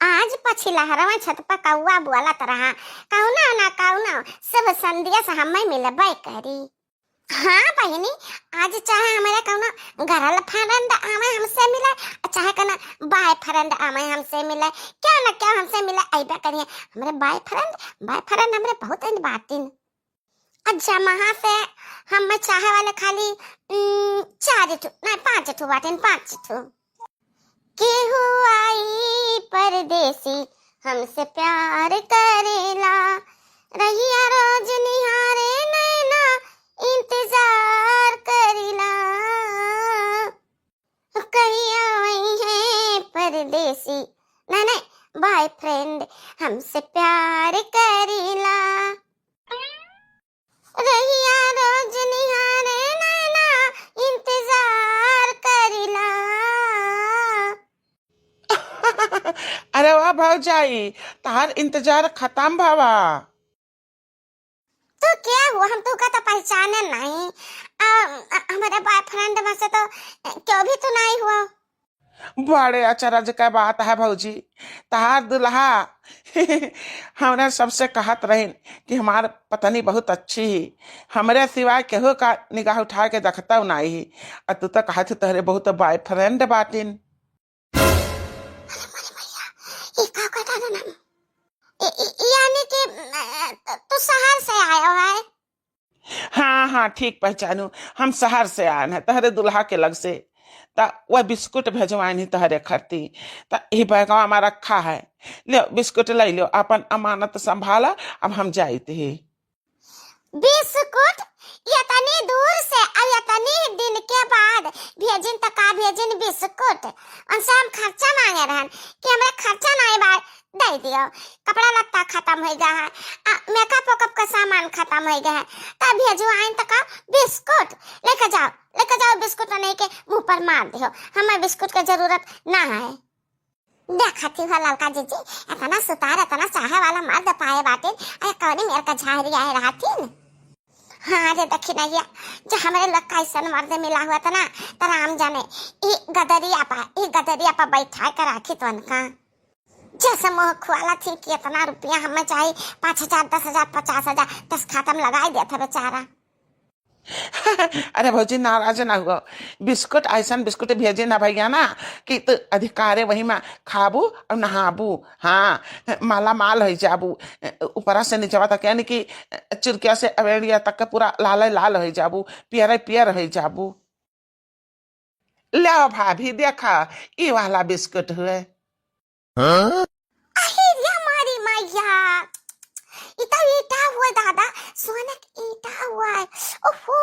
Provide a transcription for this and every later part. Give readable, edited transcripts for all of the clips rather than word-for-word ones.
आज पछिलहरवा छत पर कौआ बोलत रहा, कौना ना कौना सब संदिया से हमें मिलबे करी। हाँ बहिनी, आज चाहे हमारे कौनो घरल फ्रेंड आवे हमसे मिले, चाहे कना बॉयफ्रेंड आवे हमसे मिले, क्या ना क्या हमसे मिले ऐबे करिए। हमारे बॉयफ्रेंड हमरे बहुत इन बातिन। अच्छा वहां से हम चाहे वाले खाली 4 ठो नहीं 5 ठो बातिन, 5 ठो। केहू आई परदेसी हमसे प्यार करेला, रहिया रोज निहारे नैना इंतजार करेला। कहिया वही है परदेसी, नहीं नहीं बॉयफ्रेंड हमसे प्यार करेला, रहिया रोज निहारे नैना इंतजार करेला। अरे वाह भौजाई, तार इंतजार खत्म भावा। तो क्या हुआ, हम तो का तो पहचाने नहीं। हमारे बॉयफ्रेंड में से तो क्यों भी तो नहीं हुआ। बड़े अचरज का बात है भौजी, तार दुल्हा हमरा सबसे कहत रही कि हमार पत्नी बहुत अच्छी ही, हमरे सिवाय केहू का निगाह उठा के देखता नहीं। और तू तो कहत तहरे बहुत बॉयफ्रेंड बाटिन। ये का कहता था ना, यानी कि तू शहर से आया है। हाँ हाँ ठीक पहचानू, हम शहर से आए हैं तहरे दुल्हा के लग से। ता वह बिस्कुट भेजवानी तहरे खरती, ता ये बैगवा हमारा रखा है, ले बिस्कुट ले लो, अपन अमानत संभाला। अब हम जाते हैं। बिस्कुट इतनी दूर से और इतनी दिन के बाद भेजिन तो का भेजिन बिस्कुट। उनसे हम खर्चा मांगे रहन कि हमें खर्चा नहीं बार दे दियो, कपड़ा लत्ता खत्म हो गया है, मेकअप वेकअप का सामान खत्म हो गया है, तब भेजवाइन तो का बिस्कुट लेके जाओ बिस्कुट नहीं के मुंह पर मार दियो, हमें बिस्कुट की जरूरत ना है। देखती हुआ लड़का जीजी इतना सुतार इतना चाहे वाला मर्द पाए बाटे, अरे कौनी मेरे का झाड़ी आए रहा थी। हाँ रे देखी नहीं, जो हमारे लोग का ऐसा मर्द मिला हुआ था ना, तो राम जाने ये गदरिया पा बैठा कर राखी तो उनका जैसे मोह खुआला थी कि इतना रुपया हमें चाहिए, 5,000 10,000 50,000 दस खातम लगाई दिया था बेचारा। अरे भौजी नाराज ना हुआ, बिस्कुट ऐसा बिस्कुट भेजे ना भैया ना कि तो अधिकार वही में खाबू और नहाबू। हाँ माला माल हो जाबू, ऊपरा से नीचवा तक, यानी कि चिरकिया से अवेड़िया तक के पूरा लाल लाल हो जाबू, पियर पियर हो जाबू। लो भाभी देखा, ये वाला बिस्कुट हुए। अरे हमारी मैया, ईटा हुआ दादा, सोने का ईटा हुआ है। ओहो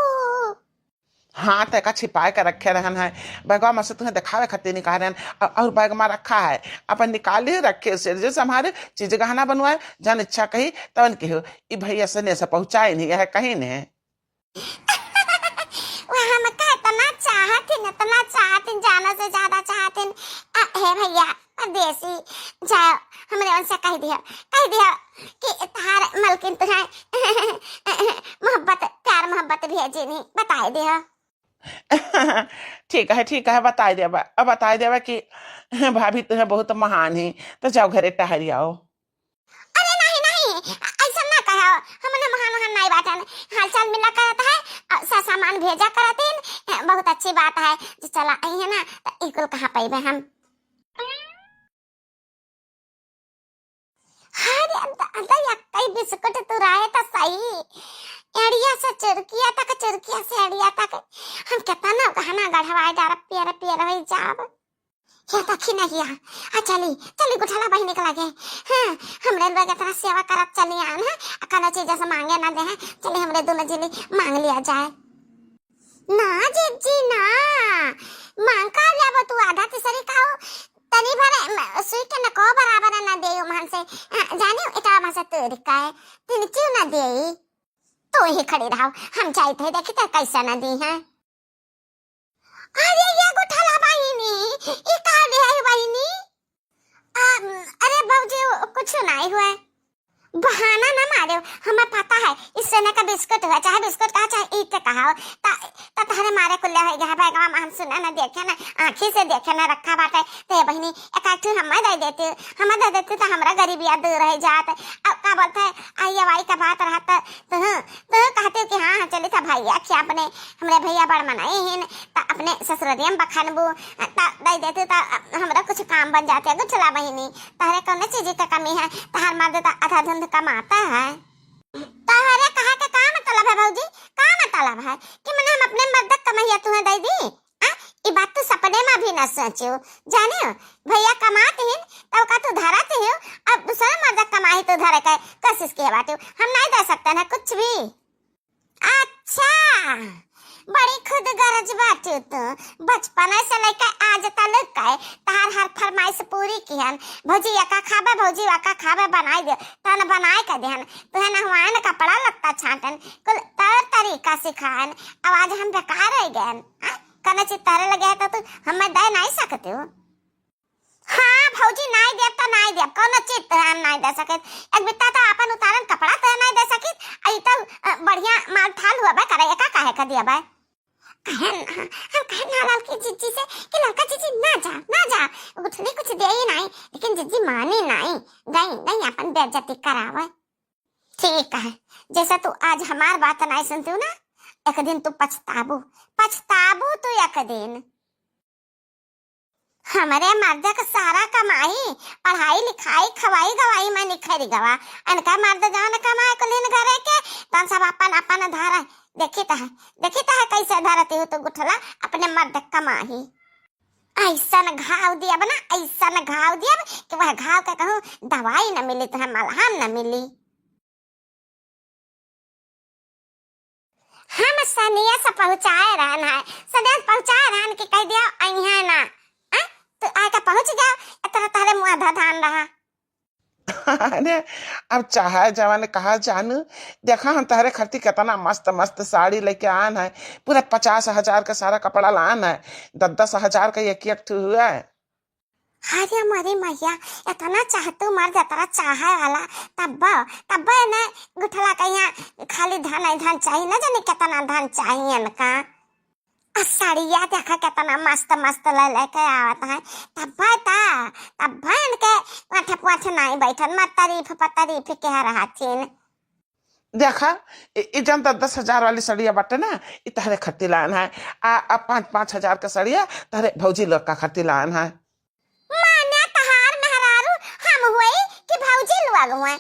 हाँ तक छिपाए कर रखे रहन है, बैगवा में से तुम्हें दिखावे खातिर निकाल रहे हैं, और बैग में रखा है अपन निकाल ही रखे उसे, जैसे हमारे चीज गहना बनवाए जन इच्छा कही तवन के हो। ये भैया से पहुंचाए नहीं है कहीं ने। वह हम का इतना चाहती जाना से ज्यादा चाहती है भैया देसी जाओ, हमरे उनसे कह दिया कि तार मलकिन तुम्हें प्यार मोहब्बत भेजी नहीं बताए दिया। ठीक है बता देवा कि भाभी तुम्हें बहुत महान है, तो जाओ घरे टहरी आओ। अरे नहीं ऐसा ना कहो, हमने महान नहीं बात है, हाल चाल मिला करता है, सामान भेजा करते, बहुत अच्छी बात है जो चला आई है ना, तो इकुल कहाँ पाइबे हम। अरे कई बिस्कुट तू रहे तो सही, एड़िया से चुरकिया तक हम कितना गहना गढ़वाए जा रहा, पियर हो जाब ये तक ही नहीं आ। चली गुठला बहिनी के लगे। हाँ हमरे लोग इतना सेवा करत चली आन है, अकना चीज से मांगे ना दे, चली हमरे दोनों जिली मांग लिया जाए। ना जीजी ना मांग का लिया तू आधा तीसरी खाओ, तनी भर स्वीट न को बराबर ना देयो मन से, जानियो इटा मन से तरीका है, तीन क्यों ना देई, तो ही खड़ी रहो, हम चाहते देखी तो कैसा ना दी है। अरे ये गुठला बहिनी, ये का दे है बहिनी? अरे बाबूजी कुछ नहीं हुआ है। बहाना ना मारो, हमें पता है इस सेना का बिस्कुट हुआ, चाहे बिस्कुट कहा चाहे ईट कहा हो, ता तारे मारे कुल्ले है गया बैगवा हम सुना ना देखे ना आंखी से देखे ना रखा बाटे ते बहनी एक आठ हमें दे देते, हमें दे देते तो हमरा गरीबिया दूर रह जात। अब का बोलते है आई वाई का बात रहता तो कहते कि हाँ हाँ चली था भैया क्या अपने हमरे भैया बड़ मनाए हैं ता अपने ससुरिया में बखनबू ता दे देते ता हमरा कुछ काम बन जाते है गुठला बहनी। तारे कौन चीज का कमी है, तहार मर्द ता आधा धुंध कमाता है। तहरे कहा के का मतलब है भौजी, का मतलब है कि मैंने हम अपने मर्द कमाइया तुम्हें दे दी? ये बात तो सपने में भी न सोचो, जाने हो भैया कमाते हैं तब का तू धराते हो, अब दूसरा मर्द कमाई तो धरे का कोशिश की बात हो, हम नहीं दे सकते ना कुछ भी। अच्छा बड़ी खुद गरज बात तो बचपन से लेकर आज तक का तार हर फरमाइश पूरी की हन, भौजी का खाबे भौजी का खाबे बनाई दे तन बनाए का देहन तुहे न हुआ न कपड़ा लत्ता छाटन कुल तर तरीका सिखान, अब आज हम बेकार रह गए कने चितारे लगे तो तू हमें दे नहीं सकते हो। हाँ भौजी नहीं देव तो नहीं देव कौन चित हम नहीं दे सके, एक बित्ता तो अपन उतारन कपड़ा तो नहीं दे सके, आई तो बढ़िया माल थाल हुआ बा करे का काहे का दिया बा हम कहे ना लाल की जीजी से कि लड़का जीजी ना जा उठने कुछ दे ही नहीं, लेकिन जीजी मानी नहीं नहीं अपन बेइज्जती करावे। ठीक है जैसा तू आज हमार बात नहीं सुनती ना एक दिन तू पछताबू तू एक दिन। हमारे मर्द का सारा कमाई पढ़ाई लिखाई खवाई गवाई में निखरी गवा अनका मर्द जान कमाए को लेन घरे के तन सब अपन धारा देखी ता है कैसे धरती हो तो गुठला अपने मर्द कमाही। ऐसा न घाव दिया बना ऐसा न घाव दिया कि वह घाव का कहूँ दवाई न मिली तो मलहम न मिली। हम सनिया से पहुँचाए रहना है सनिया पहुँचाए रहन कि कह दिया अइहा ना तो आके पहुँच गया इतना तारे मुँह धान रहा। अरे अब चाहे जवान कहा जानू देखा हम तारे खर्ती कितना मस्त मस्त साड़ी लेके आन है, पूरा 50,000 का सारा कपड़ा लान है, 10,000 का एक एक हुआ है। अरे हमारी मैया इतना चाहतू मर जाता चाहे वाला तब ना गुठला कहीं खाली धन चाहिए ना जाने कितना धन चाहिए इनका। साड़िया देखा कितना मस्त मस्त लेके आवत है तब इनके ठपुआठ नहीं बैठन मत तारीफ कह रहा थीन। देखा जन 10,000 वाली सड़िया बाटे ना ये तारे खट्टी लान है, आ 5,000 का सड़िया तारे भौजी लोग का खट्टी लान है। माने तहार मेहरारू हम हुए कि भौजी लोग हुए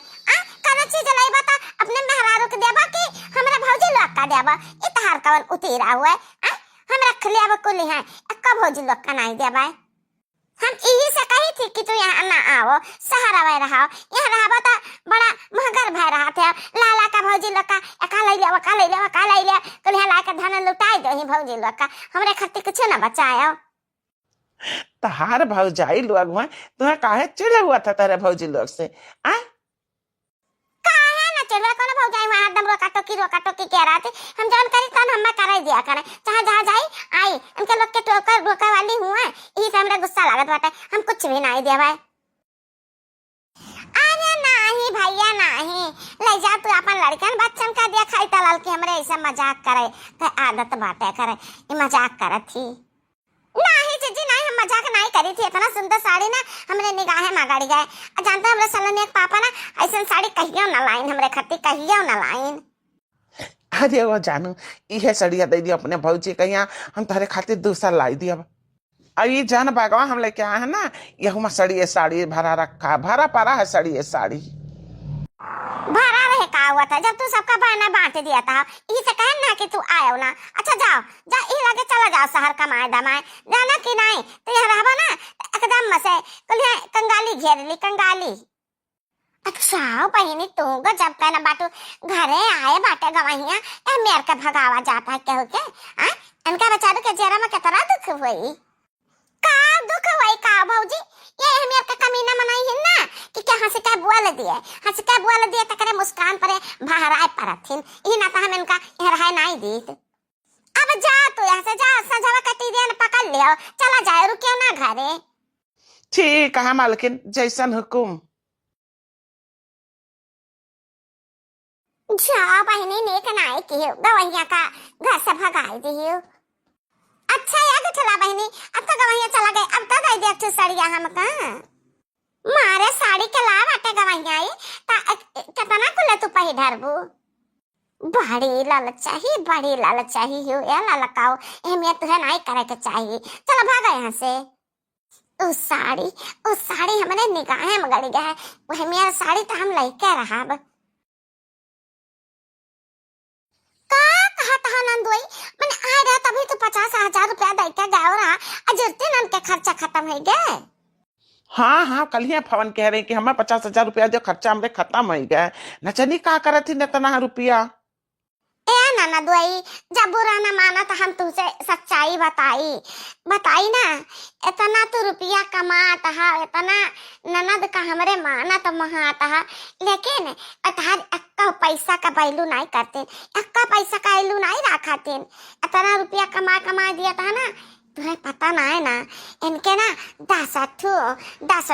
कौन चीज लाई बता अपने मेहरारू के देबा कि हमरा भौजी लोग का देबा, ई तहार कवन उतीरा हुए हम रख लिया कुल है कब भौजी लोग का नहीं देबा। हम यही से कही थी कि तू यहाँ ना आओ सहारा वह रहा यहाँ रहा तो बड़ा महगर भय रहा थे लाला का भौजी लोग का एका ले लिया कुल यहाँ ला के धन लुटाई दो ही भौजी लोग का हमरे खत्ती कुछ ना बचाया। तहार भौजाई लोग हुआ तुम्हें काहे चिढ़े हुआ था तेरे भौजी लोग से चलवा कोन भौजाई वहां एकदम रोका टोकी कह रहा थे हम जान करी तन हमें कराई दिया करे चाहे जहां जाई आई उनके लोग के टोकर रोका वाली हुआ यही से हमरा गुस्सा लागत बाटे हम कुछ भी नहीं दे भाई। अरे नहीं भैया नहीं ले जा तू अपन लड़कन बच्चन का दिया खाई तलाल के हमरे ऐसा मजाक करे के आदत बाटे करे ये मजाक करत थी नहीं जीजी नहीं हम मजाक नहीं करी थी, इतना सुंदर साड़ी ना हमरे निगाहें में गड़ गए जानता हमरे सलन एक पापा ना ऐसा साड़ी कहियो ना लाइन हमरे खत्ती कहियो ना लाइन। अरे वो जानू ये सड़िया दे दिया अपने भौजी के यहाँ हम तारे खातिर दूसरा लाई दिया अब ये जान बागवा हम लेके आए हैं ना यहू साड़ी भरा रखा भरा पड़ा है साड़ी भरा रहे का हुआ था जब तू सबका बहाना बांट दिया था यही से कहन ना कि तू आयो ना। अच्छा जाओ जा ई लगे चला जाओ शहर कमाए दमाए जाना कि नहीं तो यहाँ रहबा ना एकदम मसे कुल कंगाली घेर ली कंगाली। अच्छा बहिनी तू जब कहना बाटू घरे आए बाटे गवाहिया ए मेर के भगावा जाता है कहू के इनका बेचारू के जेरा में कितना दुख हुई का भौजी ये हमें का कमीना मनाई है ना कि क्या हंस का बुआ दिए तकरे मुस्कान परे बहराए परथिन ई ना ता हम इनका यह रहा नहीं दीत। अब जा तू यहाँ से जा सजावा कटी दिया पकड़ लियो चला जाए रुकियो ना घरे। ठीक है मालकिन जैसन हुकुम। जा बहनी नेक नाय की गवैया का घर से भगाई दियो। अच्छा या गठला बहनी अब तो गवैया चला गए, अब तो दे दे साड़िया हमका मारे साड़ी के ला बाटे गवैया आई ता कितना कुले तू पही धरबू। बड़ी लालचाही हो या ललकाओ अहमियत है नहीं करे के चाहिए। चलो भागा यहाँ से। उस साड़ी हमारे निगाहें में गड़ी गया है, वह मेरा साड़ी तो हम लेके रहा अब। कहा था नंदोई मैंने आए रहा तभी तो 50,000 रुपया दे के गया रहा, अजरते नन के खर्चा खत्म हो गए। हाँ हाँ कल ही फवन कह रहे कि हमें 50,000 रुपया जो खर्चा हमरे खत्म हो गया। नचनी का करे थी इतना रुपया। ए नाना दुआई जब बुरा ना माना तो हम तुझसे सच्चाई बताई ना। इतना तो रुपया कमाता है, इतना ननद का हमरे माना तो महाता है, लेकिन अतार अक्का पैसा का वैल्यू नहीं करते, अक्का पैसा का वैल्यू नहीं रखाते। इतना रुपया कमा दिया था ना, तुम्हें पता ना है ना इनके ना 10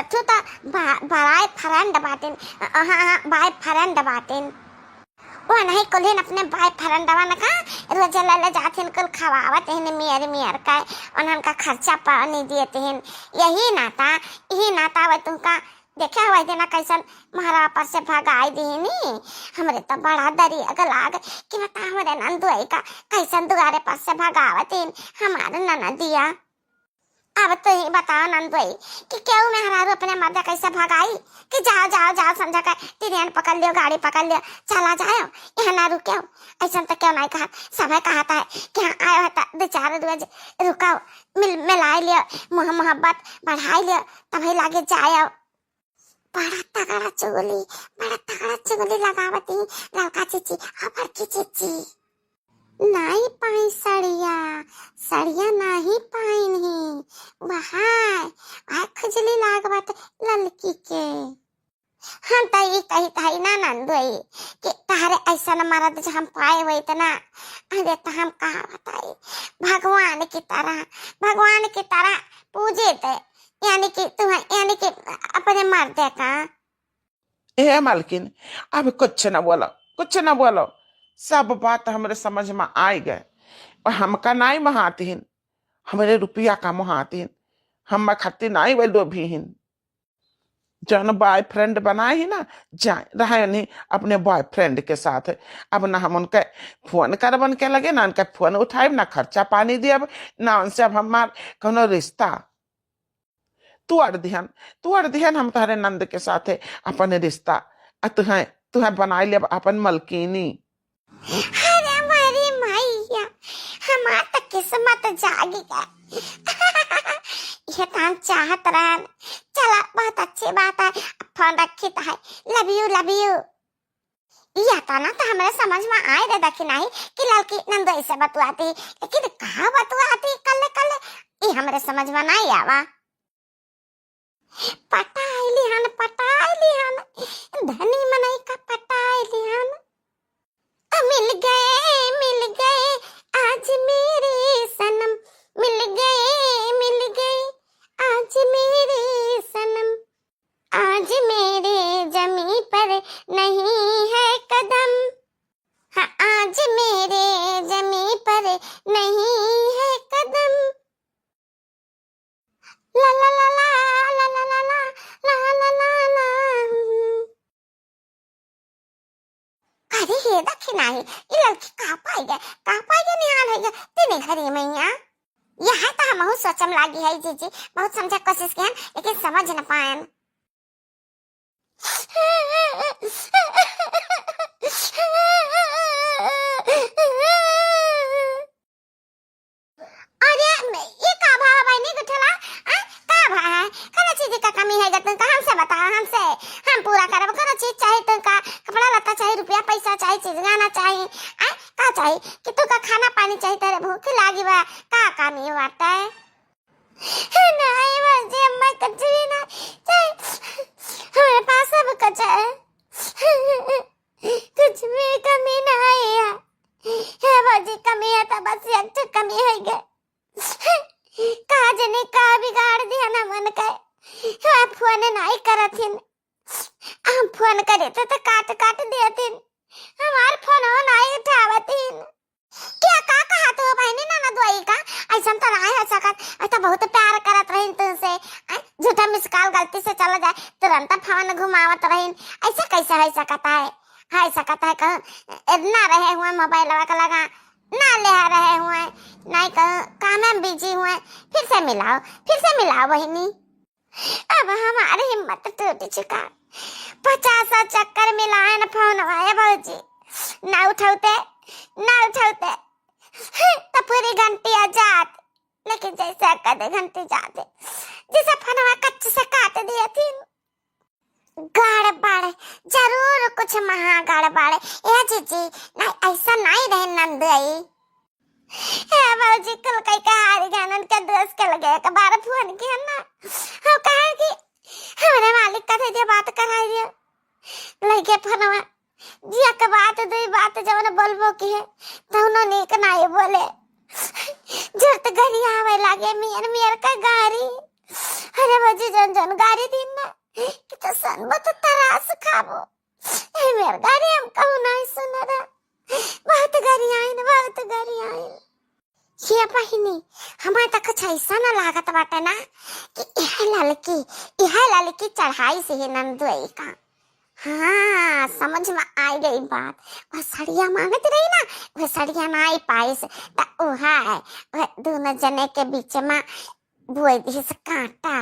तो बड़ाई फ्रेंड बातें। हाँ बाय फ्रेंड बातें वो नहीं कुलीन अपने भाई फरंडवा न का रोज ले जाते हैं कुल खवावत हैं मियर का उनका खर्चा पानी देते हैं। यही नाता वो तुमका देखा हुआ देना कैसन महारा पर से भगाई दीनी। हमरे तो बड़ा दरी अगलाग कि बता हमारे नंदुआई का कैसन दुआरे पर से भगावत हैं हमारे ननदिया। अब तो ही बताओ नंदुआई कि क्यों मेहरारू अपने मर्द कैसे भगाई कि जाओ समझा कर ट्रेन पकड़ लियो, गाड़ी पकड़ लियो, चला जाओ यहाँ ना रुको। ऐसा तो क्यों नहीं कहा, सब कहता है कि हाँ आयो है 2-4 रोज रुकाओ, मिला लियो, मोहब्बत बढ़ाई लियो, तभी लागे जाओ। बड़ा तगड़ा चुगली लगावती लड़का चीची और की चीची। नहीं पाई सड़िया नहीं पाई नहीं वहाँ खुजली लागवत ललकी के। हम तही ना नंदुई कि तारे ऐसा न मरद जो हम पाए हुए इतना। अरे तो हम कहा बताई भगवान की तरह पूजे थे, यानी कि अपने मर्दे का। ए मालकिन अब कुछ न बोलो, सब बात हमरे समझ में आई गए और हमका नहीं महातीन, हमारे रुपया का महातीन, हम खाती नहीं वे लोभीहीन। जन बॉयफ्रेंड बनाए ही ना जाए रहे नहीं अपने बॉयफ्रेंड के साथ। अब ना हम उनके फोन कर बन के लगे, ना उनका फोन उठाए, ना खर्चा पानी दिए, ना उनसे अब हमार कोनो रिश्ता। तू अड़ दिहन हम तुम्हारे नंद के साथ अपन रिश्ता तुहें बनाई ले अपन मलकीनी। अरे हमारी मैया हमार तो किस्मत जागी गई। ये तो हम चाहत रहन। चला बहुत अच्छी बात है, फोन रखी तो है। लव यू या तो ना तो हमारे समझ में आए रे देखी नहीं कि लड़की नंदोई से बतुआती, लेकिन कहाँ बतुआती कल ये हमारे समझ में नहीं आवा। पटाई लिहन धनी मनई का पटाई लिहन। मिल गए आज मेरे सनम, मिल गए आज मेरे सनम। आज मेरे जमी पर नहीं है कदम, हाँ आज मेरे जमी पर नहीं है कदम। ला ला ला ला ला ला ला ला ला ला ला। अरे हे देखी नहीं ये लड़की कहाँ पाई गए निहाल है तेने घरी मैया। यहाँ तो हम बहुत सोचम लागी है जीजी, बहुत समझा कोशिश किया लेकिन समझ न पाएन। अरे ये का भाव भाई नहीं गुठला का भाव है कौन चीज का कमी है तुम का हमसे बताओ, हमसे हम पूरा करब। कौन चीज चाहिए तुमका, कपड़ा लत्ता चाहिए, रुपया पैसा चाहिए, चीज गाना चाहिए, का चाहिए कि तुमका खाना पानी चाहिए, तेरे भूख लागी बा का कमी बात है। नहीं बस अम्मा कुछ भी ना चाहिए, हमारे पास सब कुछ है, कुछ भी कमी नहीं है बाजी। कमी है तो बस एक कमी है गए काज ने का बिगाड़ दिया ना मन के। फोन नहीं करथिन, हम फोन करे तो काट दिए थिन, हमार फोन नहीं उठावतीन। क्या का कहा तो बहनी ना दुआई का ऐसा तो रहा है सकत ऐसा बहुत प्यार करत रहीन तुमसे झूठा मिस कॉल गलती से चला जाए तुरंत फोन घुमावत रहीन ऐसा कैसे है सकता है कह इतना रहे हुए मोबाइल का लगा ना ले रहे हुए नहीं काम में बिजी हुए फिर से मिलाओ बहनी। अब हमारी हिम्मत टूट चुका 50 चक्कर मिलाए न फोन आए भौजी ना उठाते तो पूरी घंटी आ जात लेकिन जैसे आधे घंटे जाते जैसे फोनवा कच्चे से काट दिए थी। गड़बड़ जरूर कुछ महा गड़बड़ ए जीजी नहीं ऐसा नहीं रहे नंदई है बाबूजी कल कई का हारी गानन के दोस्त के लगे का बार फोन किया ना हम कहे कि हमारे मालिक का थे बात कराई दिया लगे फोनवा जिया का बात दुई बात जवन बोलबो की है तो उन्होंने एक नहीं बोले जरूरत गाड़ी आवे लागे मियर का गाड़ी अरे बाजी जन गाड़ी दिन ना कि तो सनबो तो तरास खाबो ए मेर गाड़ी हम कहू नहीं सुन रहा बहुत गाड़ी आई ये बहिनी हमारे तक कुछ ऐसा ना लागत बाटे ना कि यह लड़की चढ़ाई से ही नंदुई का। हाँ समझ में आई गई बात वह सड़िया मांगत रही ना वह सड़िया ना आई पाई से वह दोनों जने के बीच में बुए दी से कांटा